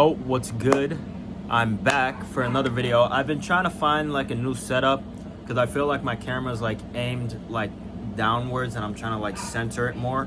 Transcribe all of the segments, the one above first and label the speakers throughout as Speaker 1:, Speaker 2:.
Speaker 1: Oh, what's good? I'm back for another video. I've been trying to find like a new setup because I feel like my camera is like aimed like downwards and I'm trying to like center it more.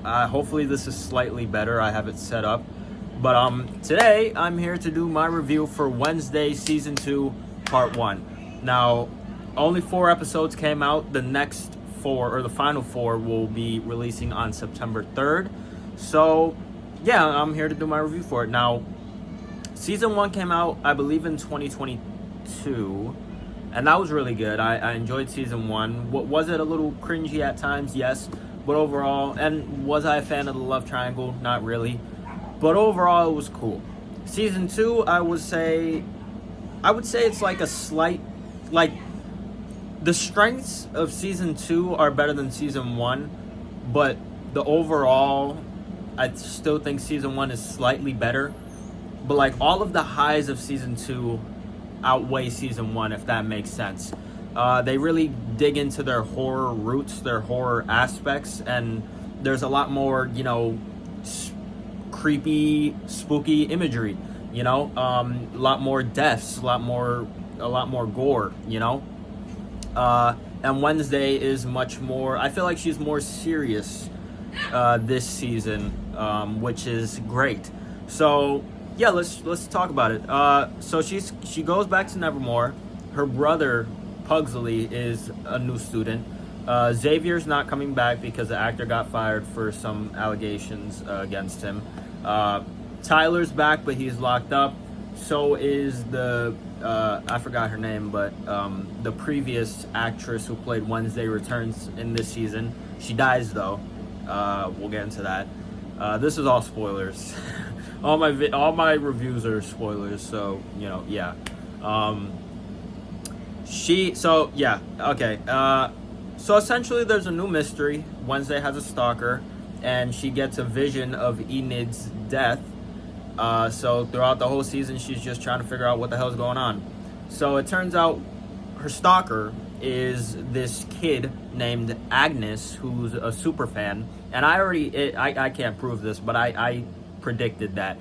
Speaker 1: Hopefully this is slightly better. I have it set up. But today I'm here to do my review for Wednesday season 2 part 1. Now, only 4 episodes came out. The next 4 or the final 4 will be releasing on September 3rd. So yeah, I'm here to do my review for it. Now, season 1 came out, I believe, in 2022, and that was really good. I enjoyed season 1. Was it a little cringy at times? Yes. But overall, and was I a fan of the love triangle? Not really. But overall, it was cool. Season 2, I would say it's like a slight, like, the strengths of season 2 are better than season 1, but the overall, I still think season 1 is slightly better. But like all of the highs of season 2 outweigh season 1, if that makes sense. They really dig into their horror roots, their horror aspects, and there's a lot more, creepy, spooky imagery. A lot more deaths, a lot more gore. And Wednesday is much more. I feel like she's more serious this season, which is great. So yeah, let's talk about it. So she goes back to Nevermore. Her brother Pugsley is a new student. Xavier's not coming back because the actor got fired for some allegations against him. Tyler's back, but he's locked up. So is the I forgot her name, but the previous actress who played Wednesday returns in this season. She dies though. We'll get into that. This is all spoilers. all my reviews are spoilers. So yeah. So essentially, there's a new mystery. Wednesday has a stalker, and she gets a vision of Enid's death. So throughout the whole season, she's just trying to figure out what the hell's going on. So it turns out her stalker is this kid named Agnes, who's a super fan. And I can't prove this, but I predicted that.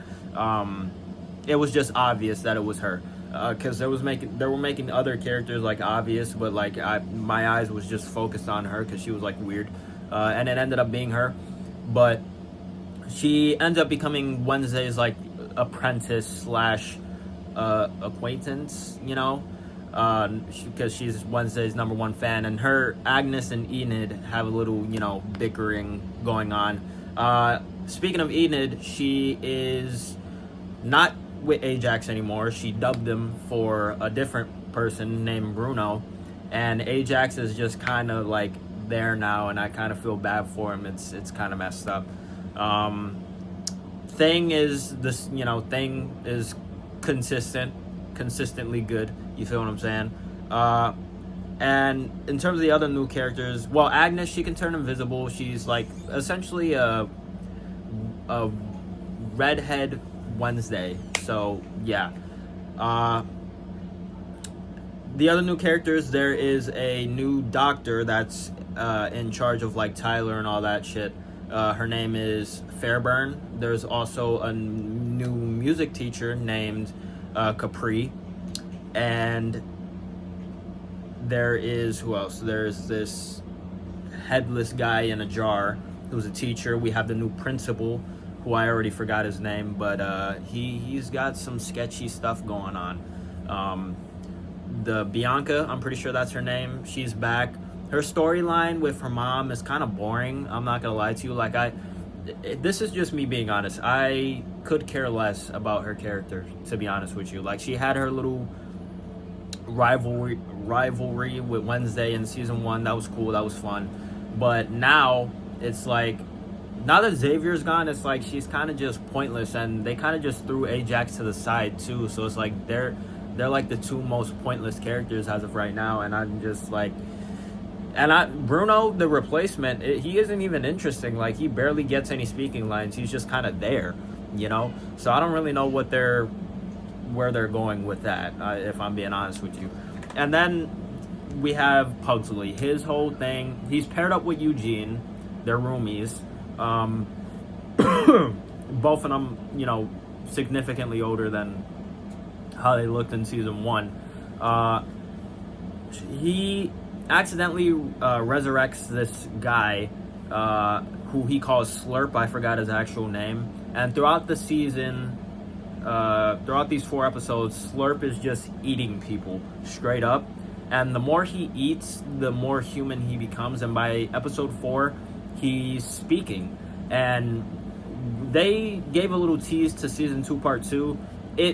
Speaker 1: It was just obvious that it was her. Because they were making other characters like obvious, but like my eyes was just focused on her because she was like weird. And it ended up being her. But she ends up becoming Wednesday's like apprentice slash acquaintance, because she's Wednesday's #1 fan, and her Agnes and Enid have a little bickering going on. Speaking of Enid, she is not with Ajax anymore. She dubbed him for a different person named Bruno, and Ajax is just kind of like there now, and I kind of feel bad for him. It's kind of messed up. Thing is consistently good. You feel what I'm saying? And in terms of the other new characters, well, Agnes, she can turn invisible. She's like essentially a redhead Wednesday. So yeah. The other new characters, there is a new doctor that's in charge of like Tyler and all that shit. Her name is Fairburn. There's also a new music teacher named Capri. And there is, who else? There's this headless guy in a jar who's a teacher. We have the new principal, who I already forgot his name, but he's got some sketchy stuff going on. The Bianca, I'm pretty sure that's her name. She's back. Her storyline with her mom is kind of boring. I'm not gonna lie to you. Like this is just me being honest. I could care less about her character, to be honest with you. Like she had her little rivalry with Wednesday in season 1. That was cool. That was fun. But now it's like, now that Xavier's gone, it's like she's kind of just pointless, and they kind of just threw Ajax to the side too. So it's like they're like the 2 most pointless characters as of right now, and I'm just like, Bruno, the replacement, he isn't even interesting. Like he barely gets any speaking lines. He's just kind of there, So I don't really know where they're going with that, if I'm being honest with you. And then we have Pugsley. His whole thing, he's paired up with Eugene. They're roomies. both of them, significantly older than how they looked in season 1. He accidentally resurrects this guy who he calls Slurp. I forgot his actual name. And throughout the season, throughout these 4 episodes, Slurp is just eating people straight up. And the more he eats, the more human he becomes. And by episode 4, he's speaking. And they gave a little tease to season 2, part 2. To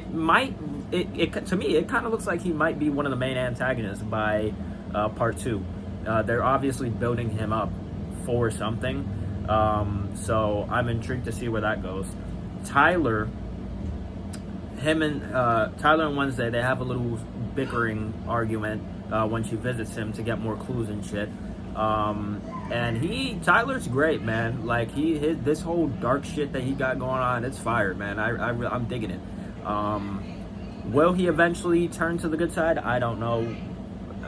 Speaker 1: me, it kind of looks like he might be one of the main antagonists by part 2. They're obviously building him up for something. So I'm intrigued to see where that goes. Tyler and Wednesday, they have a little bickering argument when she visits him to get more clues and shit. And Tyler's great, man. Like this whole dark shit that he got going on, it's fire, man. I'm digging it. Will he eventually turn to the good side? I don't know.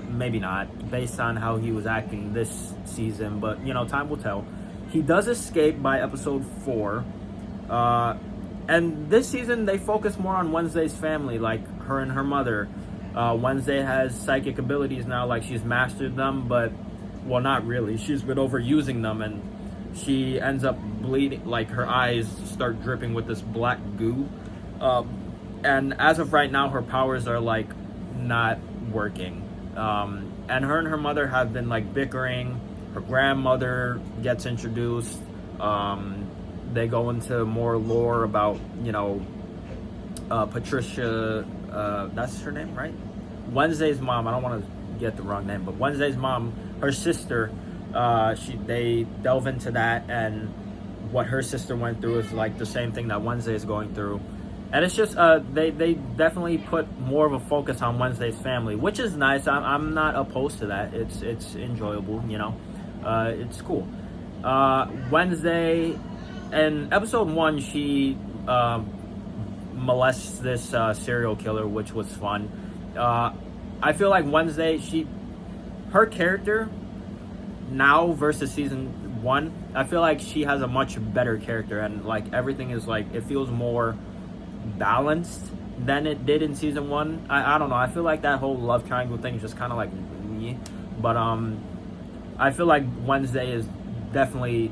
Speaker 1: Maybe not, based on how he was acting this season. But, time will tell. He does escape by episode 4. And this season, they focus more on Wednesday's family, like her and her mother. Wednesday has psychic abilities now, like she's mastered them, but, well, not really. She's been overusing them, and she ends up bleeding, like her eyes start dripping with this black goo. And as of right now, her powers are, like, not working. And her mother have been, like, bickering. Her grandmother gets introduced. They go into more lore about, Patricia, that's her name, right? Wednesday's mom, I don't want to get the wrong name, but Wednesday's mom, her sister, they delve into that, and what her sister went through is like the same thing that Wednesday is going through. And it's just, they definitely put more of a focus on Wednesday's family, which is nice. I'm not opposed to that. It's enjoyable, it's cool. Wednesday, in episode 1, she molests this serial killer, which was fun. I feel like Wednesday, her character now versus season 1, I feel like she has a much better character, and like everything is like, it feels more balanced than it did in season 1. I don't know, I feel like that whole love triangle thing is just kind of like me, but I feel like Wednesday is definitely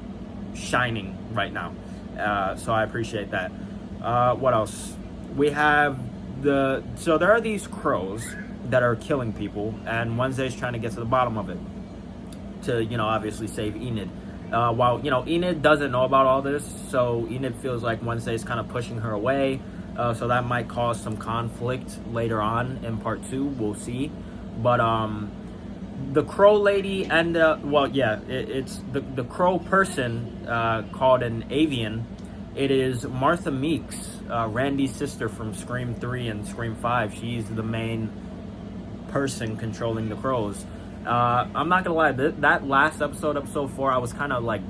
Speaker 1: shining right now, so I appreciate that. What else? We have so there are these crows that are killing people, and Wednesday's trying to get to the bottom of it to, obviously save Enid. While, Enid doesn't know about all this, so Enid feels like Wednesday's kind of pushing her away, so that might cause some conflict later on in part 2, we'll see. But, the crow lady and, it's the crow person, called an avian. It is Martha Meeks, Randy's sister from Scream 3 and Scream 5. She's the main person controlling the crows. I'm not gonna lie, that last episode 4, I was kind of like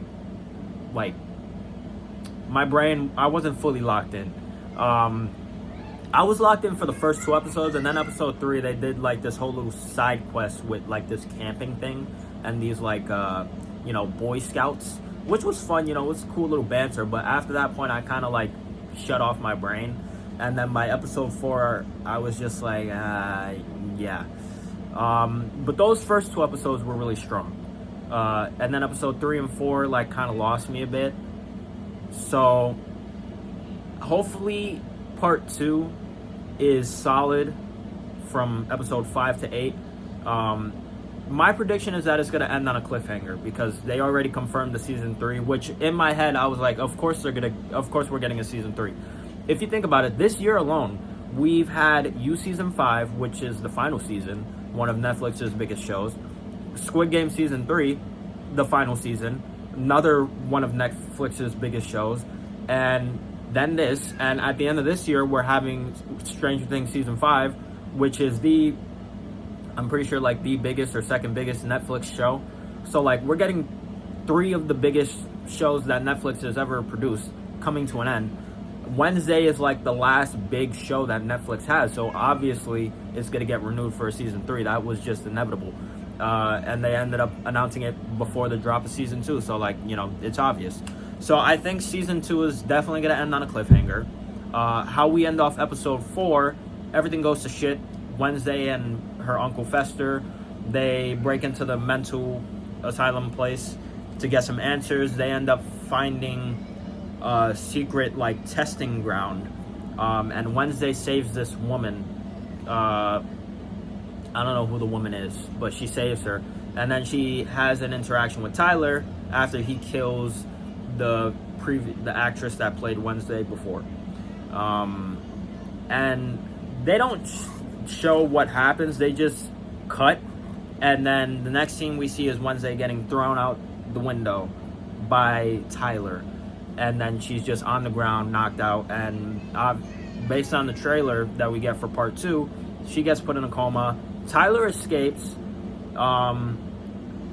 Speaker 1: my brain, I wasn't fully locked in. I was locked in for the first 2 episodes, and then episode 3, they did like this whole little side quest with like this camping thing and these like Boy Scouts, which was fun. It was cool little banter. But after that point, I kind of like shut off my brain, and then by episode 4, I was just like, yeah. But those first 2 episodes were really strong, and then episode 3 and 4 like kind of lost me a bit. So hopefully part 2 is solid from episode 5 to 8. My prediction is that it's going to end on a cliffhanger, because they already confirmed the season 3, which in my head I was like, of course we're getting a season 3. If you think about it, this year alone we've had season 5, which is the final season, one of Netflix's biggest shows, Squid Game season 3, the final season, another one of Netflix's biggest shows, and then this, and at the end of this year we're having Stranger Things season 5, which is I'm pretty sure like the biggest or second biggest Netflix show. So like we're getting 3 of the biggest shows that Netflix has ever produced coming to an end. Wednesday is like the last big show that Netflix has, so obviously it's going to get renewed for a season 3. That was just inevitable. And they ended up announcing it before the drop of season 2, so like, it's obvious. So I think season 2 is definitely going to end on a cliffhanger. How we end off episode 4, everything goes to shit. Wednesday and her Uncle Fester, they break into the mental asylum place to get some answers. They end up finding a secret like testing ground, and Wednesday saves this woman. I don't know who the woman is, but she saves her, and then she has an interaction with Tyler after he kills the actress that played Wednesday before, and they don't show what happens. They just cut, and then the next scene we see is Wednesday getting thrown out the window by Tyler, and then she's just on the ground, knocked out. And based on the trailer that we get for part 2, she gets put in a coma. Tyler escapes.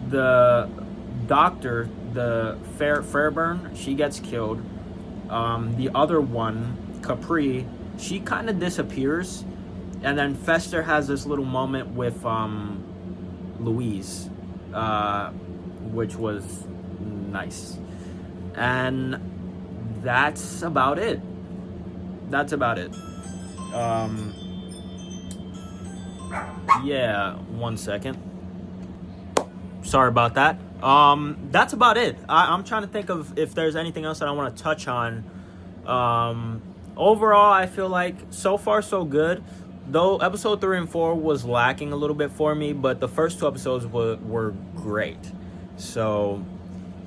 Speaker 1: The doctor, the Fairburn, she gets killed. The other one, Capri, she kind of disappears. And then Fester has this little moment with Louise, which was nice. And that's about it. Yeah, 1 second. Sorry about that. That's about it. I'm trying to think of if there's anything else that I want to touch on. Overall, I feel like so far so good. Though episode 3 and 4 was lacking a little bit for me, but the first 2 episodes were great. So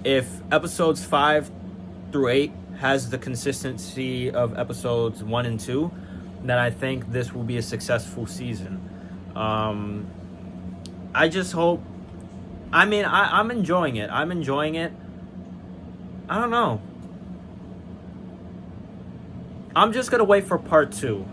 Speaker 1: if episodes 5 through 8 has the consistency of episodes 1 and 2, then I think this will be a successful season. I just hope. I mean, I'm enjoying it. I don't know. I'm just gonna wait for part 2.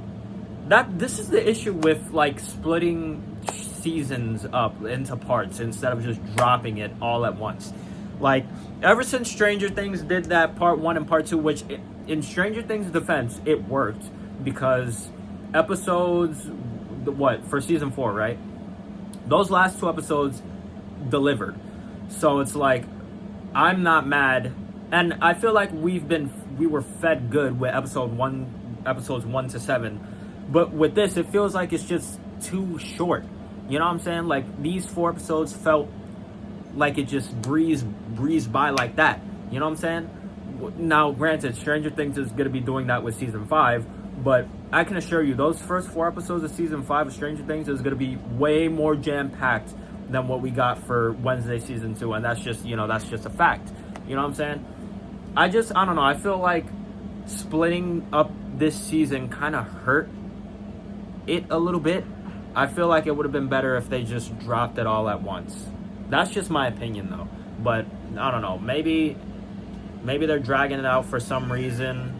Speaker 1: This is the issue with like splitting seasons up into parts instead of just dropping it all at once. Like ever since Stranger Things did that part 1 and part 2, which in Stranger Things' defense it worked because episodes for season 4, right? Those last 2 episodes delivered. So it's like I'm not mad, and I feel like we were fed good with episodes 1 to 7. But with this, it feels like it's just too short. You know what I'm saying? Like, these 4 episodes felt like it just breezed by like that. You know what I'm saying? Now, granted, Stranger Things is going to be doing that with season 5. But I can assure you, those first 4 episodes of season 5 of Stranger Things is going to be way more jam-packed than what we got for Wednesday season 2. And that's just a fact. You know what I'm saying? I don't know. I feel like splitting up this season kind of hurt it a little bit. I feel like it would have been better if they just dropped it all at once. That's just my opinion though. But I don't know. Maybe they're dragging it out for some reason.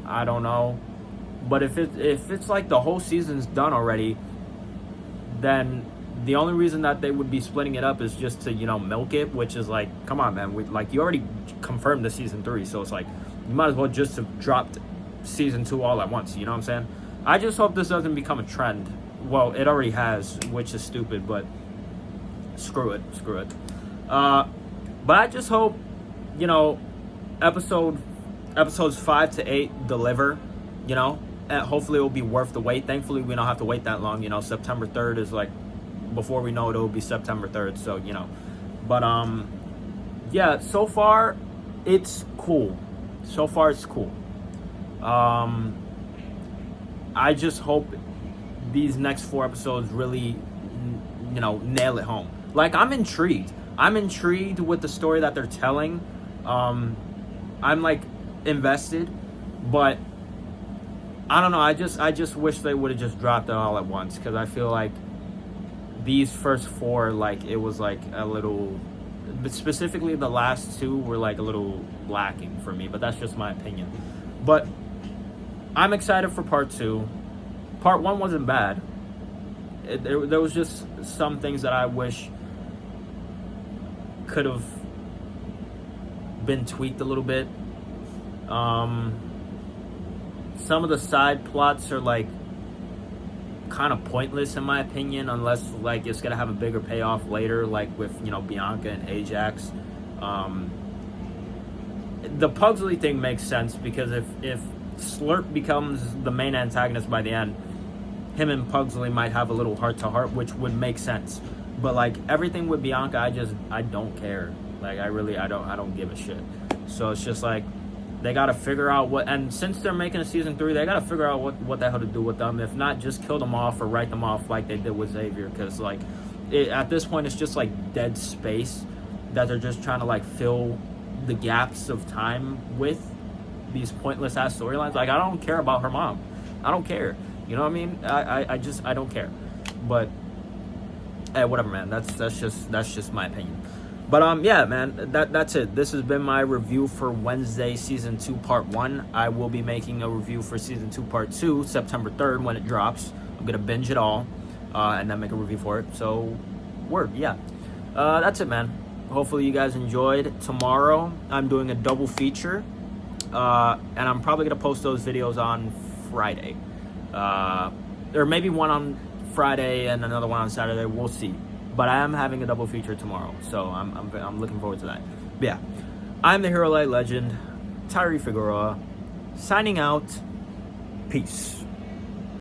Speaker 1: I don't know. But if it's like the whole season's done already, then the only reason that they would be splitting it up is just to, milk it, which is like, come on, man. You already confirmed the season 3, so it's like you might as well just have dropped season 2 all at once. You know what I'm saying? I just hope this doesn't become a trend. Well, it already has, which is stupid, but screw it. But I just hope, episodes 5 to 8 deliver, and hopefully it will be worth the wait. Thankfully, we don't have to wait that long. September 3rd is like, before we know it will be September 3rd. So, but yeah, so far it's cool. I just hope these next 4 episodes really, nail it home. Like, I'm intrigued with the story that they're telling. I'm like invested, but I don't know. I just wish they would have just dropped it all at once, because I feel like these first 4, like, it was like a little, but specifically the last 2 were like a little lacking for me, but that's just my opinion. But I'm excited for part 2. Part 1 wasn't bad. There was just some things that I wish could have been tweaked a little bit. Some of the side plots are like kind of pointless in my opinion, unless like it's gonna have a bigger payoff later, like with Bianca and Ajax. the Pugsley thing makes sense because if Slurp becomes the main antagonist by the end, him and Pugsley might have a little heart-to-heart, which would make sense. But like everything with Bianca, I don't care. Like I don't give a shit. So it's just like they got to figure out what, and since they're making a season 3, they got to figure out what the hell to do with them. If not, just kill them off or write them off like they did with Xavier. Because like at this point, it's just like dead space that they're just trying to like fill the gaps of time with these pointless ass storylines. Like I don't care about her mom. I don't care. You know what I mean? I don't care. But hey, whatever, man. That's just my opinion. But yeah, man, that's it. This has been my review for Wednesday Season 2 Part 1. I will be making a review for Season 2 Part 2 September 3rd when it drops. I'm going to binge it all and then make a review for it. So, word, yeah. That's it, man. Hopefully you guys enjoyed. Tomorrow, I'm doing a double feature. And I'm probably going to post those videos on Friday. Or maybe one on Friday and another one on Saturday. We'll see. But I am having a double feature tomorrow, so I'm looking forward to that. But yeah, I'm the Hero Light Legend, Tyree Figueroa, signing out. Peace.